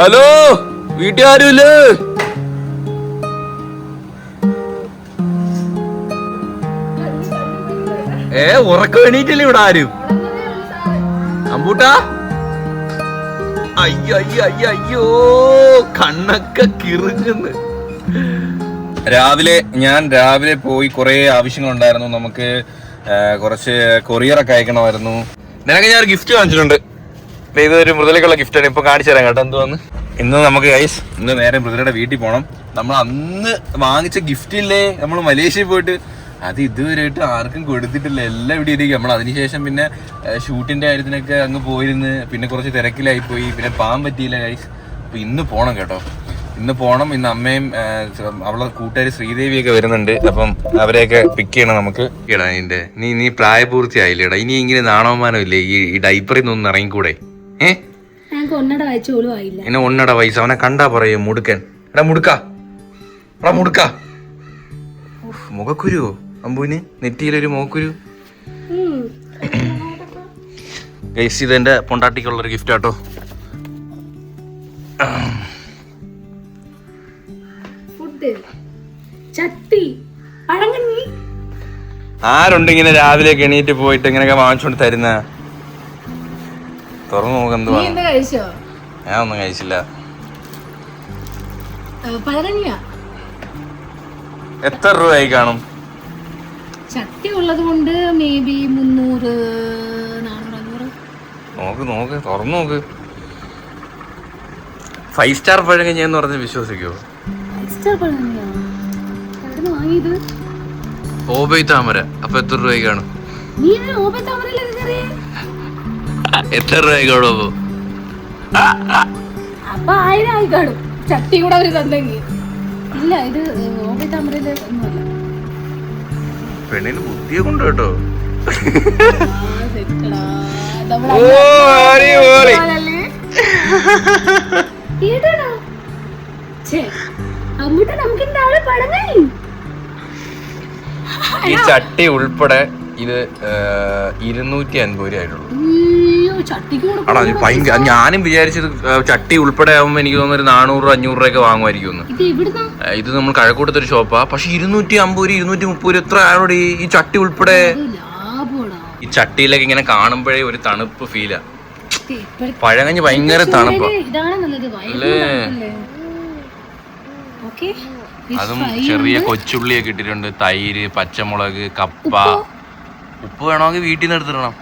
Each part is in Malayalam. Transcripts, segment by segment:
ഹലോ, വീട്ടുകാരുല്ലേ? ഉറക്കം എണീറ്റില്ല ഇവിടെ ആരും. അമ്പൂട്ടാ, അയ്യോ അയ്യോ അയ്യോ അയ്യോ, കണ്ണൊക്കെ കിറുങ്ങുന്നു. ഞാൻ രാവിലെ പോയി കുറെ ആവശ്യങ്ങളുണ്ടായിരുന്നു. നമുക്ക് കുറച്ച് കൊറിയറൊക്കെ അയക്കണമായിരുന്നു. നിനക്ക് ഞാൻ ഒരു ഗിഫ്റ്റ് കാണിച്ചിട്ടുണ്ട്. ഇതൊരു മൃദുലക്കുള്ള ഗിഫ്റ്റാണ്. ഇപ്പൊ കാണിച്ചു തരാം കേട്ടോ എന്തുവന്ന്. ഇന്ന് നമുക്ക് ഗൈസ് ഇന്ന് നേരെ മൃദുലയുടെ വീട്ടിൽ പോകണം. നമ്മൾ അന്ന് വാങ്ങിച്ച ഗിഫ്റ്റില്ലേ, നമ്മൾ മലേഷ്യയിൽ പോയിട്ട്, അത് ഇതുവരെയായിട്ട് ആർക്കും കൊടുത്തിട്ടില്ല. എല്ലാം ഇവിടെ ഇരിക്കും. നമ്മൾ അതിനുശേഷം പിന്നെ ഷൂട്ടിന്റെ കാര്യത്തിനൊക്കെ അങ്ങ് പോയിരുന്ന് പിന്നെ കുറച്ച് തിരക്കിലായി പോയി. പിന്നെ പോകാൻ പറ്റിയില്ല ഗൈസ്. അപ്പൊ ഇന്ന് പോകണം കേട്ടോ. ഇന്ന് പോകണം. ഇന്ന് അമ്മയും അവളെ കൂട്ടുകാരി ശ്രീദേവിയൊക്കെ വരുന്നുണ്ട്. അപ്പം അവരെയൊക്കെ പിക്ക് ചെയ്യണം നമുക്ക്. എടാ നിന്റെ നീ പ്രായപൂർത്തിയായില്ലേടാ. ഇനി ഇങ്ങനെ നാണവമാനം ഇല്ലേ ഈ ഡൈപ്പറിൽ നിന്നൊന്നും ഇറങ്ങിക്കൂടെ? എന്നെ ഒന്നട വയസ്സ്. അവനെ കണ്ടാ പറയും മുടുക്കൻ. എടാ മുടുക്ക, എടാ മുടുക്ക. മുഖക്കുരുവോ അമ്പൂന്? നെറ്റിയിലൊരു മുഖക്കുരു. ഗൈസ് ഇത് എന്റെ പൊണ്ടാട്ടിക്കുള്ളൊരു ഗിഫ്റ്റ് ആട്ടോ. ആരുണ്ട് ഇങ്ങനെ രാവിലെ എണീറ്റ് പോയിട്ട് ഇങ്ങനെയൊക്കെ വാങ്ങിച്ചോണ്ട് തരുന്ന? തുറന്നു നോക്ക് എന്തുവാ. ഞാൻ ഒന്നും കഴിച്ചില്ല. എത്ര രൂപയായി കാണും? ചട്ടി ഉള്ളത് കൊണ്ട് മേ ബി 300, 400. നോക്ക് തുറന്നു നോക്ക്. 5 സ്റ്റാർ പഴങ്കഞ്ഞി എന്ന് പറഞ്ഞ് വിശ്വസിക്കുവോ? ഓബൈ താമര. അപ്പൊ എത്ര രൂപയ്ക്ക് കാണും? എത്ര രൂപയ്ക്ക് കാണും? അപ്പൊ 1000 ആയി കാണും. ചട്ടി കൂടെ അവര് തന്നെങ്കിൽ ഇല്ല. ഇത് ഓബൈ താമരയില് ഒന്നുമല്ല. പെണ്ണിന് ബുദ്ധിയെ കൊണ്ട് കേട്ടോ. ഈ ചട്ടി ഉൾപ്പെടെ ഇത് 250 രൂപ ആയിട്ടുള്ളൂ. ഞാനും വിചാരിച്ചത് ചട്ടി ഉൾപ്പെടെ ആവുമ്പോ എനിക്ക് തോന്നുന്നു 400-500 രൂപയൊക്കെ വാങ്ങുമായിരിക്കും. ഇത് നമ്മൾ കഴക്കൂട്ടത്തൊരു ഷോപ്പാ. പക്ഷെ 250, 230 എത്ര ആയോടെ ഈ ചട്ടി ഉൾപ്പെടെ. ഈ ചട്ടിയിലൊക്കെ ഇങ്ങനെ കാണുമ്പോഴേ ഒരു തണുപ്പ് ഫീലാ. പഴങ്കഞ്ഞി ഭയങ്കര തണുപ്പാ അല്ലേ. അതും ചെറിയ കൊച്ചുള്ളിയൊക്കെ ഇട്ടിട്ടുണ്ട്. തൈര്, പച്ചമുളക്, കപ്പ. ഉപ്പ് വേണമെങ്കിൽ വീട്ടിൽ നിന്ന് എടുത്തിടണം.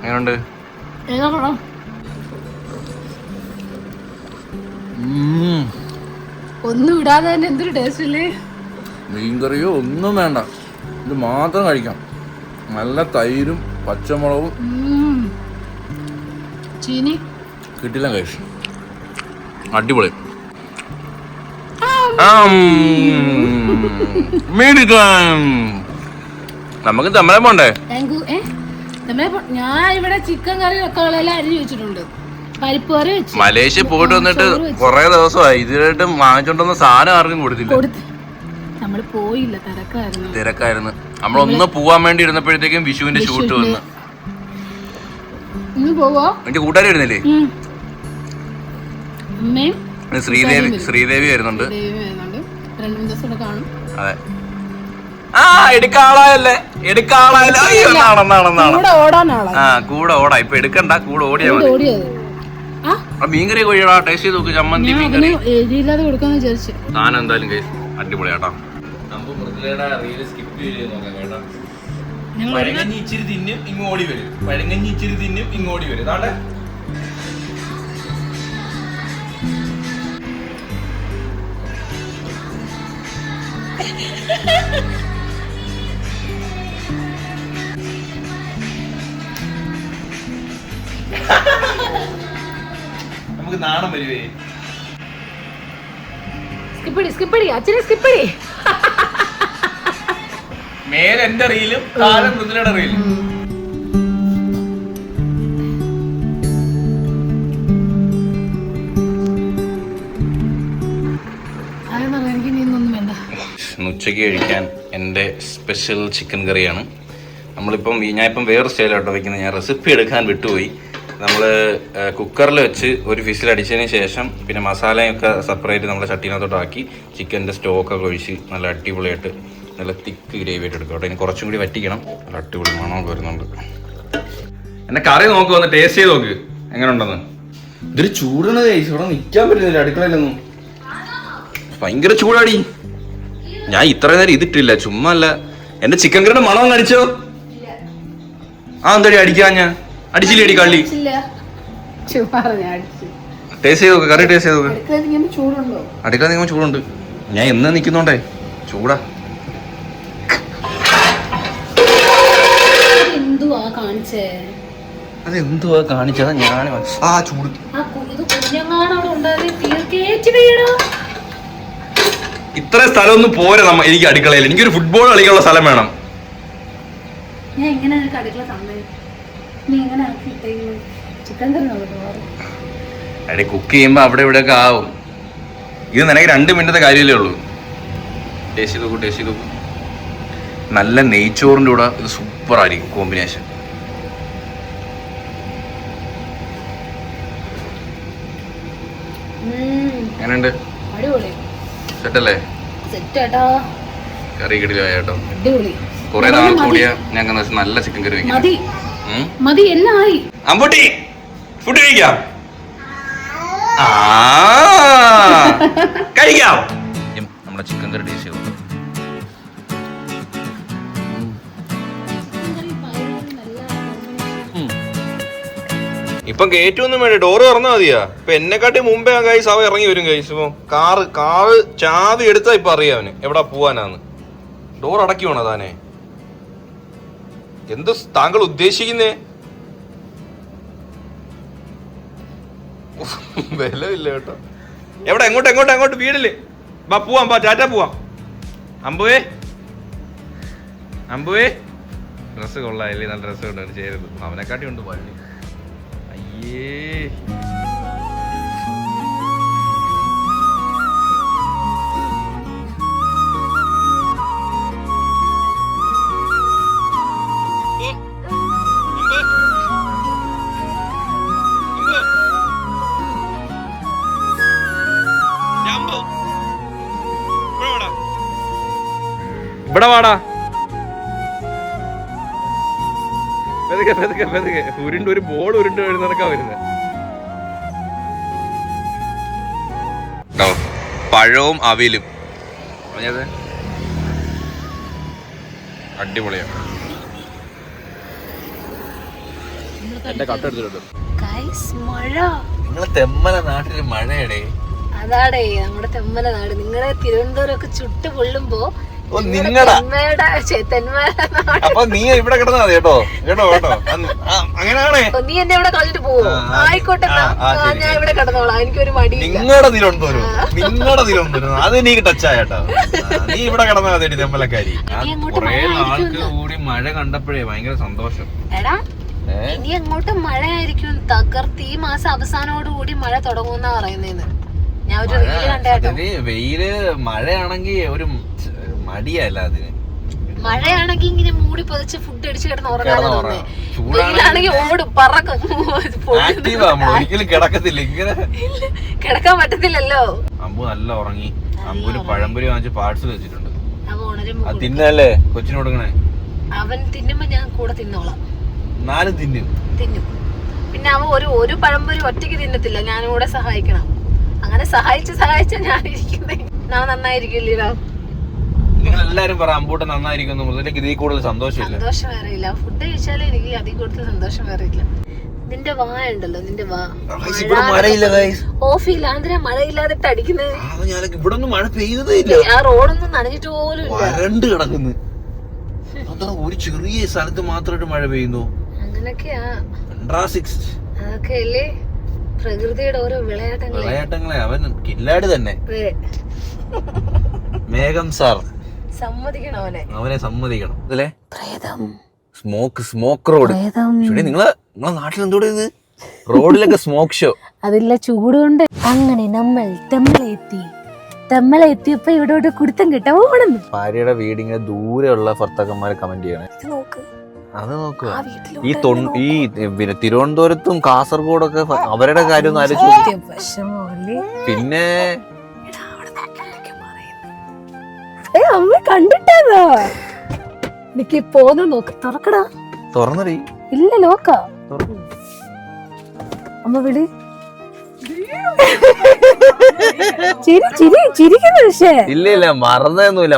എങ്ങനുണ്ട്? ഒന്നും ഇടാതെ തന്നെ എന്തൊരു ടേസ്റ്റ് അല്ലേ. മീൻകറിയോ ഒന്നും വേണ്ട, ഇത് മാത്രം കഴിക്കാം. നല്ല തൈരും പച്ചമുളകും. ചീനി കിട്ടില്ല കഴിച്ചു. അടിപൊളി. നമുക്ക് തമ്മലെ പോണ്ടേ? ഞാൻ ഇവിടെ ചിക്കൻ കറി ഒക്കെ അരിഞ്ഞു വെച്ചിട്ടുണ്ട്. പരിപ്പ് കറി വെച്ചു. മലേഷ്യ പോയിട്ട് വന്നിട്ട് കൊറേ ദിവസമായി. ഇതിലായിട്ട് വാങ്ങിച്ചോണ്ടൊന്നും സാധനം ആർക്കും കൊടുത്തില്ല. നമ്മള് പോയില്ല, തിരക്കായിരുന്നു. നമ്മളൊന്ന് പോവാൻ വേണ്ടി ഇരുന്നപ്പോഴത്തേക്കും വിഷുവിന്റെ ഷൂട്ട് വന്ന്. എന്റെ കൂട്ടുകാരി വരുന്നില്ലേ? ശ്രീദേവി വരുന്നുണ്ട്. അതെ. എടുക്കാളായല്ലേ. കൂടെ ഓടാ. ഇപ്പൊ എടുക്കണ്ട, കൂടെ ഓടിയാ മതി. മീൻകറി കോഴിയോടാ ടേസ്റ്റ് ചെയ്ത് നോക്ക്. ചമ്മന്തി മീൻകറി സാധനം എന്തായാലും അടിപൊളിയാട്ടോ. നമുക്ക് മൃദുലയുടെ റീല് സ്കിപ്പ് ചെയ്ത് നോക്കാം കേട്ടോ. പഴങ്കഞ്ഞി ഇച്ചിരി തിന്നും ഇങ്ങോടി വരും. പഴങ്കഞ്ഞി ഇച്ചിരി തിന്നും ഇങ്ങോടി വരും. അതാണ്ട് നമുക്ക് നാണം വരുവേ. മേലെ എന്റെ റീലും താഴെ മൃദുലയുടെ റീലും. ഉച്ചയ്ക്ക് കഴിക്കാൻ എൻ്റെ സ്പെഷ്യൽ ചിക്കൻ കറിയാണ്. നമ്മളിപ്പം ഞാനിപ്പം വേറെ സ്റ്റൈലാട്ടോ വെക്കുന്നത്. ഞാൻ റെസിപ്പി എടുക്കാൻ വിട്ടുപോയി. നമ്മൾ കുക്കറിൽ വെച്ച് ഒരു വിസിലടിച്ചതിന് ശേഷം പിന്നെ മസാലയൊക്കെ സെപ്പറേറ്റ് നമ്മുടെ ചട്ടീനകത്തോട്ട് ആക്കി ചിക്കൻ്റെ സ്റ്റോക്കൊക്കെ ഒഴിച്ച് നല്ല അടിപൊളിയായിട്ട് നല്ല തിക്ക് ഗ്രേവി ആയിട്ട് എടുക്കും കേട്ടോ. ഇനി കുറച്ചും കൂടി വറ്റിക്കണം. നല്ല അടിപൊളി മണമൊക്കെ വരുന്നുണ്ട്. എന്നെ കറി നോക്ക്, ഒന്ന് ടേസ്റ്റ് ചെയ്ത് നോക്ക് എങ്ങനെ ഉണ്ടെന്ന്. ഇതൊരു ചൂടാണ് കഴിച്ചു, ഇവിടെ നിൽക്കാൻ പറ്റുന്നില്ല അടുക്കളയിലൊന്നും. ഭയങ്കര ചൂടാടി. ഞാൻ ഇത്ര നേരം ഇതിട്ടില്ല, ചുമ്മാ അല്ല. എന്റെ ചിക്കൻ കറിയുടെ മണം അടിച്ചോ? എന്താടി അടിക്കാൻ? ഞാൻ അടിച്ചില്ലേ അടി കള്ളി? ടേസ്റ്റ് ചെയ്ത് നോക്ക്, കറി ടേസ്റ്റ് ചെയ്ത് നോക്ക്. അടുക്കള നിങ്ങൾ ചൂടുണ്ട്. ഞാൻ എന്ന് നിൽക്കുന്നോണ്ടേ ചൂടാ. അതെന്തുവാ കാണിച്ചതാ? ഞാൻ ചൂട് ഇത്ര സ്ഥലമൊന്നും പോരെ എനിക്ക് അടുക്കളയിൽ. എനിക്കൊരു ഫുട്ബോൾ കളിക്കാനുള്ള സ്ഥലം വേണം. അടി കുക്ക് ചെയ്യുമ്പോ അവിടെ ഇവിടെ ഒക്കെ ആവും. ഇത് നിനക്ക് 2 മിനിറ്റത്തെ കാര്യമല്ലേ ഉള്ളൂ. ടേസ്റ്റ് ചെയ്ത് നോക്കൂ, ടേസ്റ്റ് ചെയ്ത് നോക്കൂ. നല്ല നെയ്ച്ചോറിൻ്റെ കൂടെ ഇത് സൂപ്പർ ആയിരിക്കും കോമ്പിനേഷൻ. എങ്ങനെയുണ്ട്? സെറ്റല്ലേ? കറി കിടില കേട്ടോ. കുറെ നാൾ കൂടിയ ഞങ്ങൾ നല്ല ചിക്കൻ കറി വെക്കാം. അമ്പൂട്ടി ഫുഡ് കഴിക്കാം, കഴിക്കാം. നമ്മുടെ ചിക്കൻ കറി ടേസ്റ്റ് ചെയ്തു. ഇപ്പം കയറ്റൊന്നും വേണ്ട, ഡോറ് തുറന്നാ മതിയാ. ഇപ്പൊ എന്നെക്കാട്ടി മുമ്പേ ഗൈസ് അവ ഇറങ്ങി വരും ഗൈസ്. ഇപ്പൊ കാറ് ചാവി എടുത്താ ഇപ്പൊ അറിയാം അവന് എവിടാ പോവാനാന്ന്. ഡോർ അടക്കി വേണോ താനെ? എന്ത് താങ്കൾ ഉദ്ദേശിക്കുന്നേ? വിലയില്ല കേട്ടോ. എവിടെ എങ്ങോട്ട് വീടില്ലേ? ബാ പോവാം, ബാ ടാറ്റ പോവാം. അമ്പുവേ ഡ്രസ്സ് കൊള്ളാല്ലേ? നല്ല ഡ്രസ്സ് കൊണ്ടാണ് ചേരുന്നത്. അവനെക്കാട്ടി ഉണ്ട് പള്ളി. അയ്യേ ഇവിടെ വാടാ. പെതുക്കെ ഒരു ബോൾ ഉരുണ്ട് നടക്കാൻ വരുന്നത്. പഴവും അവിലും അടിപൊളിയാണ്. എന്റെ കട്ട എടുത്തിട്ടുണ്ട്. നിങ്ങളെ തെമ്മല നാട്ടില് മഴയടേ. അതാടേ നമ്മുടെ തെമ്മല നാട്. നിങ്ങളെ തിരുവനന്തപുരം ഒക്കെ ചുട്ട് പൊള്ളുമ്പോ അപ്പൊ നീ ഇവിടെ കിടന്നാ മതി കേട്ടോ. അങ്ങനെയാണേ. നീ എന്നെ ഇവിടെ കളഞ്ഞിട്ട് പോവോ? ആയിക്കോട്ടെ, ഞാൻ ഇവിടെ കിടന്നോളാം. എനിക്കൊരു മടി. നിങ്ങളുടെ തിരുവനന്തപുരം അത് നീ ടച്ചായിട്ടോ. നീ ഇവിടെ കിടന്നാ മതി തെമ്മലക്കാരി. കുറെ നാൾക്ക് കൂടി മഴ കണ്ടപ്പോഴേ ഭയങ്കര സന്തോഷം. എടാ ഇനി അങ്ങോട്ട് മഴയായിരിക്കും തകർത്ത്. ഈ മാസം അവസാനോടുകൂടി മഴ തുടങ്ങുമെന്നാ പറയുന്നേന്ന് ഞാൻ ഒരു റീല് കണ്ടേട്ടോ. വെയില് മഴയാണെങ്കി ഒരു മടിയല്ല അതിന്. മഴയാണെങ്കിൽ ഇങ്ങനെ മൂടി പൊതിച്ച് ഫുഡ് അടിച്ച് കിടന്ന് ഉറങ്ങാതെ, വെയിലാണെങ്കിൽ ഓടും പറക്കും. ഒരിക്കലും കിടക്കത്തില്ല, ഇങ്ങനെ കിടക്കാൻ പറ്റത്തില്ലല്ലോ. അമ്പു നല്ല ഉറങ്ങി. അമ്പുന് പഴംപൊരി വാങ്ങിച്ച് പാർട്സ് വെച്ചിട്ടുണ്ട്. അത് തിന്നല്ലേ കൊച്ചിന് കൊടുക്കണേ? അവൻ തിന്നുമ്പോ ഞാൻ കൂടെ തിന്നോളാം. 4 തിന്നും. പിന്നെ അവൻ ഒരു പഴംപൊരി ഒറ്റയ്ക്ക് തിന്നത്തില്ല, ഞാനും കൂടെ സഹായിക്കണം. അങ്ങനെ സഹായിച്ച ഞാൻ ഇരിക്കുന്നേ. ഞാൻ നന്നായിരിക്കില്ലല്ലോ. നിങ്ങൾ എല്ലാരും പറ അമ്പൂട്ടൻ നന്നായിരിക്കുന്നു. മുതലേക്ക് ഇതിൽ കൂടുതൽ സന്തോഷമില്ല. സന്തോഷം വേറെ ഇല്ല. ഫുഡ് കഴിച്ചാലേ എനിക്ക് അതിൽ കൂടുതൽ സന്തോഷം വേറെ ഇല്ല. നിന്റെ വാ ഉണ്ടല്ലോ, നിന്റെ വാ ഓഫില്ല. എന്തിനാ മഴയില്ലാതെ അടിക്കുന്നത്? ഇവിടെ മഴ പെയ്തതേ ഇല്ല. ആ റോഡൊന്നും നനഞ്ഞിട്ട് പോലും വരണ്ട് കിടക്കുന്നു. ഒരു ചെറിയ സ്ഥലത്ത് മാത്രമായിട്ട് മഴ പെയ്യുന്നു. അങ്ങനൊക്കെയാ. അതൊക്കെ അല്ലേ പ്രകൃതിയുടെ ഓരോ വിളയാട്ടങ്ങളെ. അവൻ കില്ലാടി തന്നെ. മേഘം സാർ സമ്മതിക്കണം, അവനെ സമ്മതിക്കണം. ഇതിലെ സ്മോക്ക് റോഡ്. നിങ്ങളെ നാട്ടിൽ എന്തോടെ റോഡിലൊക്കെ സ്മോക്ക് ഷോ. അതില്ല ചൂട് കൊണ്ട്. അങ്ങനെ നമ്മൾ തെമ്മലെത്തിയപ്പോ ഇവിടെ കുടുത്തം കിട്ടാ ഓടുന്നു. ഭാര്യയുടെ വീടിങ്ങനെ ദൂരെയുള്ള ഭർത്താക്കന്മാരെ കമന്റ് ചെയ്യണേ. അത് നോക്കുക. ഈ പിന്നെ തിരുവനന്തപുരത്തും കാസർഗോഡൊക്കെ അവരുടെ കാര്യം ഒന്ന് ആലോചിച്ചു. പിന്നെ അമ്മ കണ്ടിട്ടാ എനിക്ക് പോന്ന് നോക്ക്. തുറക്കടാ. തുറന്നടി. ഇല്ല ലോക്ക. അമ്മ വിളി. ചിരിക്കുന്നു. പക്ഷേ ഇല്ല മറന്നൊന്നുമില്ല.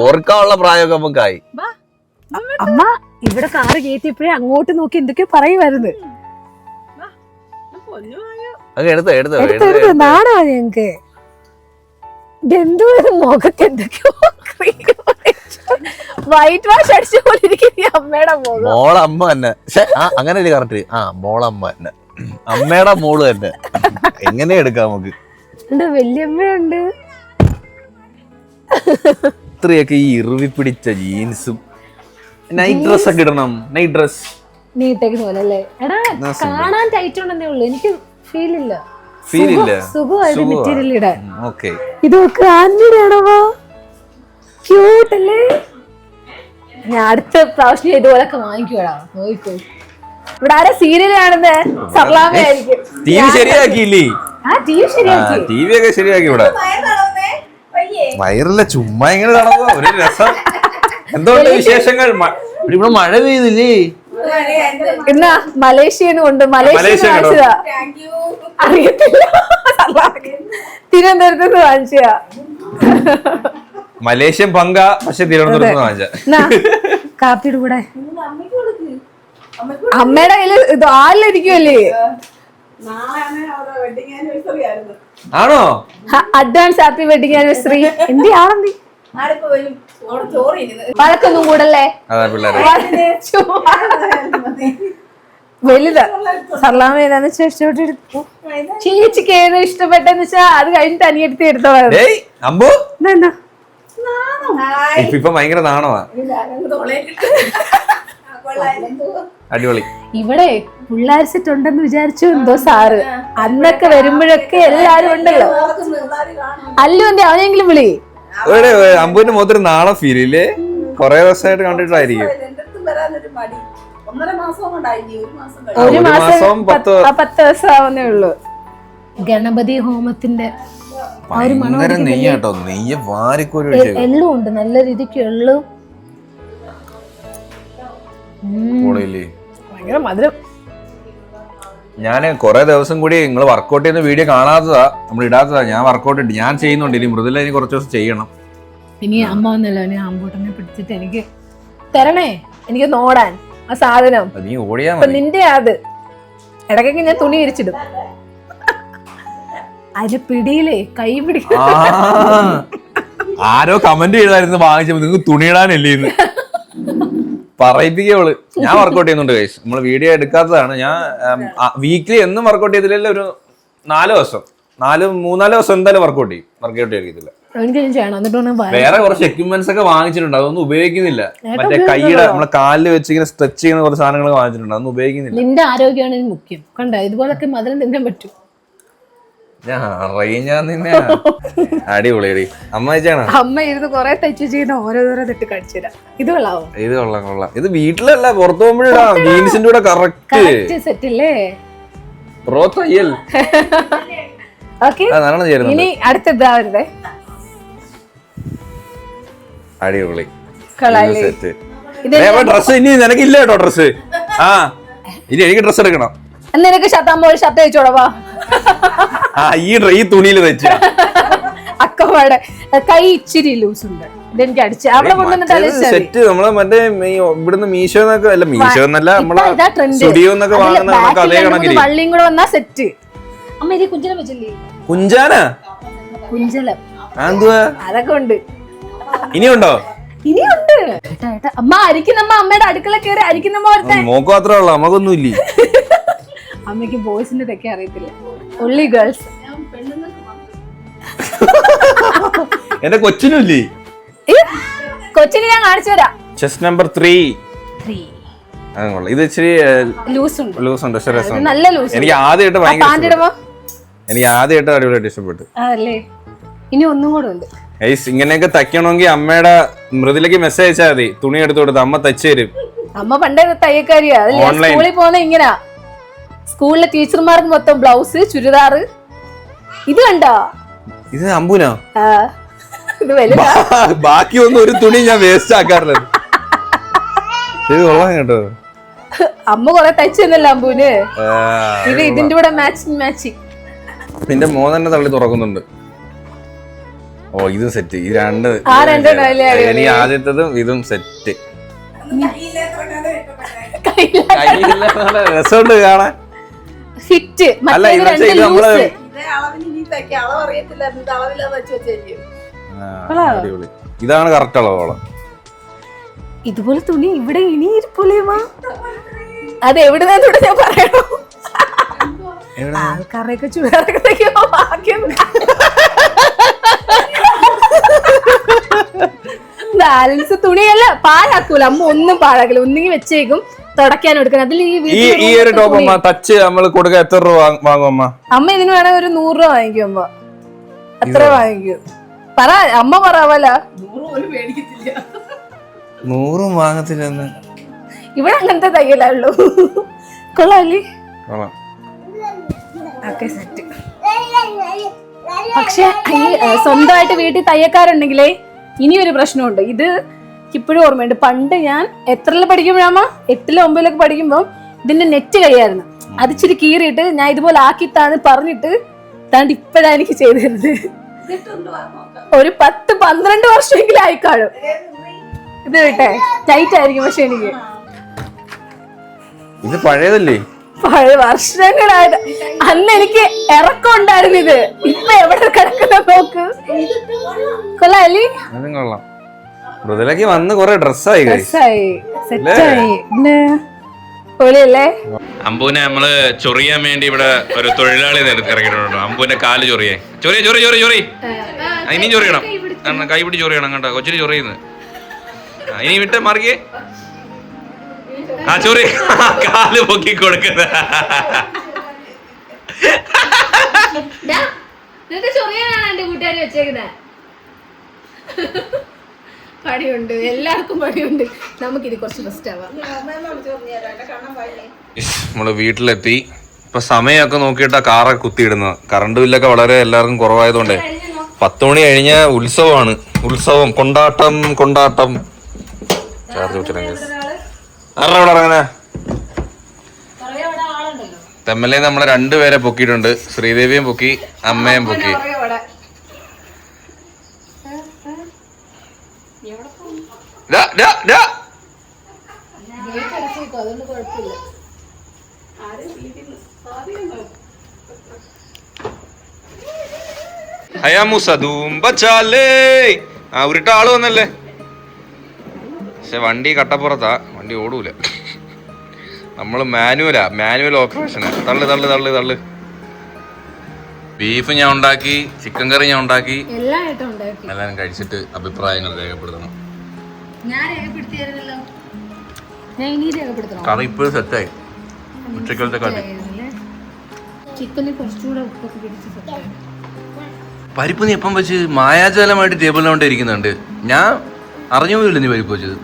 ഓർക്കാനുള്ള പ്രായമൊക്കെ നമുക്കായി. അമ്മ ഇവിടെ കാറ് കയറ്റിയപ്പോഴേ അങ്ങോട്ട് നോക്കി എന്തൊക്കെയോ പറയുമായിരുന്നു. എടുത്തോ നാടാ ഞങ്ങക്ക്. ഇതെന്തോ മുഖത്ത് എന്തൊക്കെയോ വൈറ്റ് വാഷ് അടിച്ച പോലെ ഇരിക്കുന്ന അമ്മയുടെ മുഖം. മോളമ്മ തന്നെ. അങ്ങനെ കറക്റ്റ്. മോളമ്മ തന്നെ, അമ്മയുടെ മോള് തന്നെ. എങ്ങനെ എടുക്കാം നമുക്ക്? വല്യമ്മയുണ്ട്. ഇത്രയൊക്കെ ഈ ഇറുവി പിടിച്ച ജീൻസും നൈറ്റ് ഡ്രസ് ഒക്കെ ഇടണം. നൈറ്റ് ഡ്രസ് നീട്ടേക്കുന്ന പോലെ അല്ലേ? എടാ കാണാൻ ടൈറ്റ് ഉണ്ടെന്നേ ഉള്ളൂ, എനിക്ക് ഫീൽ ഇല്ല. സുഖമായിട്ട് മെറ്റീരിയൽ ഇടാൻ. ഇതൊക്കെ ആന്റിയുടെ ആണോ? ക്യൂട്ട് അല്ലേ? ഞാൻ അടുത്ത പ്രാവശ്യം ഇതുപോലൊക്കെ വാങ്ങിക്കൂടാ. നോക്കൂ, ഇവിടെ ആരാ സീരിയൽ കാണുന്നേ? സർലാമയായിരിക്കും. ടി വി ശരിയാക്കിയില്ലേ? ടി വി ഒക്കെ ശരിയാക്കി. ഇവിടെ വയറില്ല, ചുമ്മാ ഇങ്ങനെ നടന്നു ഒരു രസം. എന്തുകൊണ്ട് വിശേഷങ്ങൾ? ഇവിടെ മഴ പെയ്തില്ലേ? എന്നാ മലേഷ്യന്ന് കൊണ്ട് മലേഷ്യ അറിയത്തില്ല, തിരുവനന്തപുരത്ത് നിന്ന് വാങ്ങിച്ചതാ. മലേഷ്യൻ പങ്ക, പക്ഷെ തിരുവനന്തപുരത്ത് നിന്ന് വാങ്ങിച്ച. കാപ്പിയുടെ കൂടെ അമ്മയുടെ കയ്യില് ഇത് ആലിരിക്കുമല്ലേ? ആണോ? Advance happy wedding anniversary. എന്തി ആണെന്തി വഴക്കൊന്നും കൂടല്ലേ? വലുതാ. സർലാമ ഏതാന്ന് ചേച്ചിയോട്ടെടുത്തു. ചേച്ചിക്ക് ഏത് ഇഷ്ടപ്പെട്ടെന്ന് വെച്ചാ അത് കഴിഞ്ഞിട്ട് അനിയടുത്ത് എടുത്തോ. ഇപ്പൊ ഭയങ്കര നാണമാ. അടിപൊളി. ഇവിടെ പിള്ളേർ സെറ്റ് ഉണ്ടെന്ന് വിചാരിച്ചു എന്തോ സാറ്. അന്നൊക്കെ വരുമ്പോഴൊക്കെ എല്ലാരും ഉണ്ടല്ലോ. അല്ലു എന്തേ അവനെങ്കിലും വിളി. അമ്പുവിന്റെ മുഖത്തൊരു നാളെ ഫീൽ ഇല്ലേ? കൊറേ ദിവസമായിട്ട് കണ്ടിട്ടായിരിക്കും. ഒരു മാസം 10 ദിവസം ആവുന്നേ ഉള്ളൂ. ഗണപതി ഹോമത്തിന്റെ നെയ്യാട്ടോ. നെയ്യ് വാരിക്കോരി എള്ളും ഉണ്ട്, നല്ല രീതിക്ക് എള്ളും. ഭയങ്കര മധുരം. ഞാൻ കൊറേ ദിവസം കൂടി നിങ്ങൾ വർക്കൗട്ട് ചെയ്യുന്ന വീഡിയോ കാണാത്തതാ, നമ്മൾ ഇടാത്തതാ. ഞാൻ വർക്കൗട്ട് ഉണ്ട്, ഞാൻ ചെയ്യുന്നുണ്ട്. ഇനി മൃദുല ഇനി കുറച്ച് ദിവസം ചെയ്യണം. ഇനി അമ്മ വന്നല്ലോ, ഇനി ആമ്പൂട്ടനെ പിടിച്ചിട്ട് എനിക്ക് തരണേ, എനിക്ക് നോടാൻ ആ സാധനം. നീ ഓടിയാ നിന്റെ അത് ഇടയ്ക്കൊക്കെ ഞാൻ തുണി ഇരിച്ചിടും. അതിന്റെ പിടിയിലേ കൈ പിടിക്കും. ആരോ കമന്റ് ചെയ്തായിരുന്നു വാങ്ങിച്ചപ്പോ നിങ്ങൾക്ക് തുണിയിടാനല്ലേ പറയിപ്പിക്കവള്. ഞാൻ വർക്കൗട്ട് ചെയ്യുന്നുണ്ട് ഗൈസ്. നമ്മൾ വീഡിയോ എടുക്കാത്തതാണ്. ഞാൻ വീക്ക്ലി എന്നും വർക്കൗട്ട് ചെയ്തില്ല, ഒരു 4 ദിവസം 3-4 ദിവസം എന്തായാലും വർക്കൗട്ട് ചെയ്തില്ല. വേറെ കുറച്ച് എക്യുപ്മെന്റ്സ് ഒക്കെ വാങ്ങിച്ചിട്ടുണ്ട്, അതൊന്നും ഉപയോഗിക്കുന്നില്ല. മറ്റേ കൈയുടെ നമ്മളെ കാലിൽ വെച്ച് ഇങ്ങനെ സ്ട്രെച്ച് ചെയ്യുന്ന കുറച്ച് സാധനങ്ങൾ വാങ്ങിച്ചിട്ടുണ്ട്, അതൊന്നും ഉപയോഗിക്കുന്നില്ല. നിന്റെ ആരോഗ്യമാണ് മുഖ്യം. കണ്ട ഇതുപോലൊക്കെ മധുരം തിന്നാൻ പറ്റും. അടിപൊളി. അമ്മ ഇരുന്ന് കൊറേ തയ്ച്ചു ചെയ്യുന്ന ഓരോരോ തെറ്റ് കാണിച്ചു തരാം. ഇത് കൊള്ളാവോ? ഇത് കൊള്ളാം. ഇത് വീട്ടിലല്ല, പുറത്തു പോകുമ്പോഴാണ് ജീൻസിന്റെ കൂടെ കറക്റ്റ് സെറ്റ് അല്ലേ? പ്രോ തയ്യൽ. ഇനി അടുത്ത വരുന്നേ. അടിപൊളി സെറ്റ്. ഡ്രസ് ഇനി നിനക്കില്ല കേട്ടോ. ഡ്രസ് ഇനി എനിക്ക് ഡ്രസ് എടുക്കണം. നിനക്ക് ഷർട്ടാകുമ്പോ ഒരു ഷർട്ട് വെച്ചോടവാ. ഈ തുണിയിൽ വെച്ച് അക്കപ്പാടെ കൈ ഇച്ചിരി ലൂസ് ഉണ്ട്. ഇതെനിക്ക് അടിച്ച് അവിടെ സെറ്റ്. നമ്മള് മറ്റേ ഇവിടുന്ന് മീശോന്നൊക്കെ അല്ല, മീശോ എന്നല്ല, നമ്മളെ സ്റ്റുഡിയോ എന്നൊക്കെ വാങ്ങുന്ന അതേ കണക്കിന് വള്ളിയും കൂടെ വന്നാ സെറ്റ്. അമ്മ ഇത് കുഞ്ചലം വെച്ചില്ലേ? കുഞ്ചലം അതൊക്കെ ഉണ്ട്. ഇനിയുണ്ടോ? ഇനിയുണ്ട്. അമ്മ അരിക്കുന്നമ്മ അമ്മയുടെ അടുക്കള കയറി അരിക്കുന്നമ്മ മോക്ക് മാത്രമേ ഉള്ളൂ, നമുക്കൊന്നും ഇല്ലേ? അമ്മയ്ക്ക് ബോയ്സിന്റെ തെക്കെ അറിയത്തില്ല, ഒൺലി ഗേൾസ്. എന്റെ കൊച്ചിനില്ലേ? കൊച്ചിന് ഞാൻ കാണിച്ചു തരാം. Chest number 3. ഇത് ഇച്ചിരി ലൂസ് ഉണ്ട്. നല്ല ലൂസ്. എനിക്ക് ആദ്യമായിട്ട് അടിപൊളിയായിട്ട് ഇഷ്ടപ്പെട്ടു. ഇനി ഒന്നും കൂടെ ഉണ്ട്. ഇങ്ങനെയൊക്കെ തയ്ക്കണമെങ്കിൽ അമ്മയുടെ മൃദുലയ്ക്ക് മെസ്സേജ് അയച്ചാൽ മതി. തുണി എടുത്തു കൊടുത്ത് അമ്മ തയ്ച്ചു തരും. അമ്മ പണ്ടേ തയ്യക്കാരിയാ. സ്കൂളിൽ പോകുന്ന ഇങ്ങനാ, സ്കൂളിലെ ടീച്ചർമാർക്ക് മൊത്തം ബ്ലൗസ്, ചുരിദാറ്. ഇത് കണ്ടോ? ഇത് അമ്പൂനോ? ഇത് വലുതാ. ബാക്കി ഒന്നും ഒരു തുണി ഞാൻ വേസ്റ്റ് ആക്കാറില്ല. ഇത് കൊള്ളാം കേട്ടോ. അമ്മ കൊറേ തയ്ച്ചു തന്നല്ലോ അമ്പൂന്. ഇത് ഇതിന്റെ കൂടെ മാച്ചിങ്. നിന്റെ മോൻ തന്നെ തള്ളി തുറക്കുന്നുണ്ട്. ഓ ഇത് സെറ്റ്. ഈ രണ്ട് ആദ്യത്തതും ഇതും സെറ്റ്. രസമുണ്ട് കാണാൻ. ഫിറ്റ്. അല്ല നമ്മള് ഇതാണ് കറക്റ്റ് അളവോളം. ഇതുപോലെ തുണി ഇവിടെ ഇനി ഇരിപ്പൂലേമാ. അത് എവിടുന്നൂടെ ഞാൻ പറയണോ? ആൾക്കാരൊക്കെ ചുവരൊക്കെ ബാലൻസ് തുണിയല്ല പാഴാക്കൂല അമ്മ. ഒന്നും പാഴാക്കില്ല. ഒന്നെങ്കിൽ വെച്ചേക്കും തുടയ്ക്കാൻ എടുക്കണം. അതിൽ ഈ ഒരു ടോപ്പ് അമ്മ ടച്ച് നമ്മൾ കൊടുക്കാൻ എത്ര രൂപ വാങ്ങും അമ്മ? അമ്മ ഇതിന് വേണേ ഒരു 100 രൂപ വാങ്ങിക്കും അമ്മ. അത്ര വാങ്ങിക്കും. പറ അമ്മ പറയാവല്ല. 100 വാങ്ങത്തില്ലെന്ന്. ഇവിടെ അങ്ങനത്തെ തയ്യലുള്ളൂ. കൊള്ളാല്ലേ? പക്ഷെ ഈ സ്വന്തമായിട്ട് വീട്ടിൽ തയ്യക്കാരുണ്ടെങ്കിലേ ഇനിയൊരു പ്രശ്നമുണ്ട്. ഇത് ഇപ്പോഴും ഓർമ്മയുണ്ട്. പണ്ട് ഞാൻ എത്രയിൽ പഠിക്കുമ്പോഴാമ 8ലോ 9ലൊക്കെ പഠിക്കുമ്പോ ഇതിന്റെ നെറ്റ് കഴിയായിരുന്നു. അത് ഇച്ചിരി കീറിയിട്ട് ഞാൻ ഇതുപോലെ ആക്കിത്താന്ന് പറഞ്ഞിട്ട് താണ്ട് ഇപ്പഴാ എനിക്ക് ചെയ്തു തരുന്നത്. ഒരു 10-12 വർഷമെങ്കിലും ആയിക്കാളും. ഇത് വിട്ടെ ടൈറ്റ് ആയിരിക്കും. പക്ഷെ എനിക്ക് ഇത് പഴയതല്ലേ? പഴയ വർഷങ്ങളായത്. അന്ന് എനിക്ക് ഇറക്കം ഉണ്ടായിരുന്നു. ഇത് ഇപ്പൊ എവിടെ കിടക്കുന്ന നോക്ക്. കൊള്ളാല്ലേ? മൃദുലക്ക് വന്ന് കൊറേ ഡ്രസ്സായി അമ്പൂനെ നമ്മള് ചൊറിയാൻ വേണ്ടി ഇവിടെ ഒരു തൊഴിലാളി ഇറങ്ങിയിട്ടുണ്ടോ? അമ്പൂന്റെ കാല് ചൊറിയേ. ചൊറി ഇനിയും ചൊറിയണം. കൈപിടി ചൊറിയണം കണ്ടോ? കൊച്ചിന് ചൊറിയുന്നു. ഇനി വിട്ട് മാറിയേ. ആ ചൊറി കാല് പൊക്കി കൊടുക്കുന്ന പണിയുണ്ട്. എല്ലാവർക്കും പണിയുണ്ട്. നമുക്കിത് കുറച്ച് ബെസ്റ്റ് ആവാം. നമ്മള് വീട്ടിലെത്തി. ഇപ്പൊ സമയമൊക്കെ നോക്കിയിട്ടാ കാറൊക്കെ കുത്തിയിടുന്നത്. കറണ്ട് ബില്ലൊക്കെ വളരെ എല്ലാവർക്കും കുറവായതുകൊണ്ട് 10 മണി കഴിഞ്ഞ ഉത്സവമാണ്. ഉത്സവം, കൊണ്ടാട്ടം. ചാർജ് അങ്ങനെ തെമ്മലെ നമ്മളെ 2 പേരെ പൊക്കിയിട്ടുണ്ട്. ശ്രീദേവിയും പൊക്കി, അമ്മയും പൊക്കി. ഉരുട്ട ആള് വന്നല്ലേ. പക്ഷെ വണ്ടി കട്ടപ്പുറത്താ. വണ്ടി ഓടൂല. നമ്മള് മാനുവൽ ഓപ്പറേഷനാ. തള്ളു. ബീഫ് ഞാൻ ഉണ്ടാക്കി, ചിക്കൻ കറി ഞാൻ ഉണ്ടാക്കി. എല്ലാരും കഴിച്ചിട്ട് അഭിപ്രായങ്ങൾ രേഖപ്പെടുത്തണം. കറി ഇപ്പോഴും സെറ്റായി. ഉച്ചക്കലത്തെ കറി. പരിപ്പ് നീ എപ്പം വെച്ച് മായാജാലമായിട്ട് ടേബിളിനോണ്ട് ഇരിക്കുന്നുണ്ട്. ഞാൻ അറിഞ്ഞു പോയില്ല നീ പരിപ്പ് വെച്ചത്.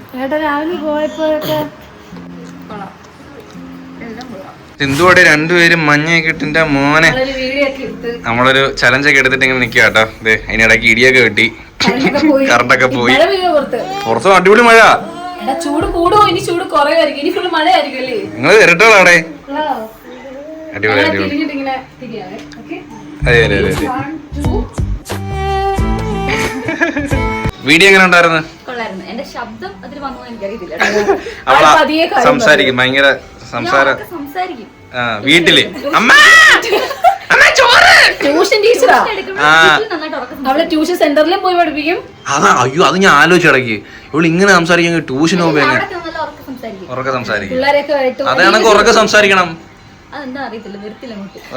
സിന്ധുവോടെ 2 പേരും മഞ്ഞയൊക്കെ ഇട്ടിന്റെ മോനെ നമ്മളൊരു ചലഞ്ചൊക്കെ എടുത്തിട്ട് ഇങ്ങനെ നിൽക്കുക കേട്ടോ. അതിനിടയ്ക്ക് ഇടിയൊക്കെ കിട്ടി, കറണ്ടൊക്കെ പോയി. പുറത്ത് അടിപൊളി മഴ. നിങ്ങൾ ഇരട്ടകളാടെ. അടിപൊളി. അതെ. വീഡിയോ എങ്ങനെ ഉണ്ടായിരുന്നു? സംസാരിക്കും, ഭയങ്കര സംസാരം. വീട്ടില് ട്യൂഷൻ ടീച്ചറാ. അവളെ ട്യൂഷൻ സെന്ററിൽ പോയി പഠിപ്പിക്കും. അയ്യോ അത് ഞാൻ ആലോചിച്ചിടക്ക്. ഇവള് ഇങ്ങനെ സംസാരിക്കും. ട്യൂഷൻ പോകുമ്പോ ഉറക്കെ സംസാരിക്കും. അതാണ് ഉറക്കെ സംസാരിക്കണം.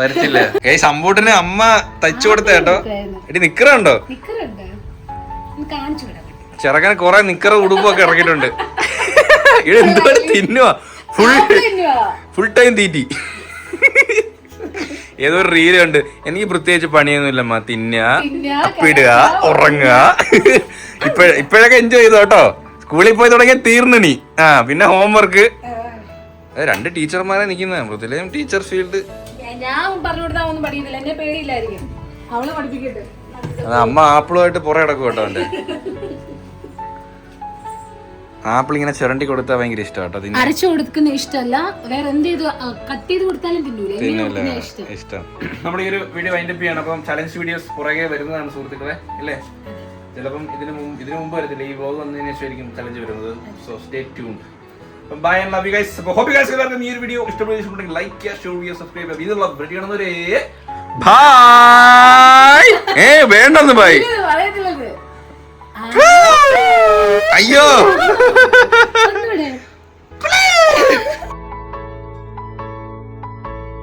വരത്തില്ല. സമ്പൂട്ടിന് അമ്മ തയ്ച്ചു കൊടുത്ത കേട്ടോ. എടി നിക്കറുണ്ടോ? ചെറുക്കന് കൊറേ നിക്കറ ഉടുപ്പൊക്കെ ഇറക്കിയിട്ടുണ്ട്. ഇവിടെ എന്തുപോലെ തിന്നുവാ. ഫുൾ ടൈം തീറ്റി. ഏതോ ഒരു റീലുണ്ട്. എനിക്ക് പ്രത്യേകിച്ച് പണിയൊന്നുമില്ലമ്മ. തിന്നുക, അപ്പിടുക, ഉറങ്ങുക. ഇപ്പോഴൊക്കെ എൻജോയ് ചെയ്തു കേട്ടോ. സ്കൂളിൽ പോയി തുടങ്ങിയ തീർന്നണി. ആ പിന്നെ ഹോംവർക്ക്. 2 ടീച്ചർമാരെ നിക്കുന്ന മൃദുലയും ടീച്ചർ ഫീൽഡ്. ഞാൻ പറഞ്ഞു കൊടുത്താൽ ഒന്നും പഠിക്കുന്നില്ല, എന്നെ പേടിയില്ലായിരിക്കും, അവളെ പഠിപ്പിക്കട്ടെ. അമ്മ ആപ്പിളുമായിട്ട് പുറകെ കിടക്കും കേട്ടോ. അവന്റെ ആപ്പിൾ ഇങ്ങനെ ചിരണ്ടി കൊടുത്താൽ ഭയങ്കര ഇഷ്ടം. അരച്ചു കൊടുക്കുന്ന ഇഷ്ടമല്ല, വേറെ എന്ത് ചെയ്തു കട്ട് ചെയ്ത് കൊടുത്താലും തിന്നൂല. ഇഷ്ടം. നമ്മുടെ ഈ ഒരു വീഡിയോ വൈൻഡപ്പ് ചെയ്യണം. അപ്പം ചലഞ്ച് വീഡിയോസ് പുറകെ വരുന്നതാണ് സുഹൃത്തുക്കളെ, അല്ലേ? ചിലപ്പം ഇതിനു മുമ്പ് വരത്തില്ല, ഈ വ്ലോഗ് വന്നതിന് ശേഷമായിരിക്കും ചലഞ്ച് വരുന്നത്. So stay tuned. Bye and love you guys. അപ്പോൾ ഹോപ്പ് യു ഗൈസ് എല്ലാവർക്കും ഈ ഒരു വീഡിയോ ഇഷ്ടപ്പെടുന്നുണ്ടെങ്കിൽ ലൈക്ക് ചെയ്യുക, ഷെയർ ചെയ്യുക, സബ്സ്ക്രൈബ് ചെയ്യുക. ഇതിലുള്ള വീഡിയോ കാണുന്നവരെ ബൈ. വേണ്ടെന്ന് ബൈ. അയ്യോ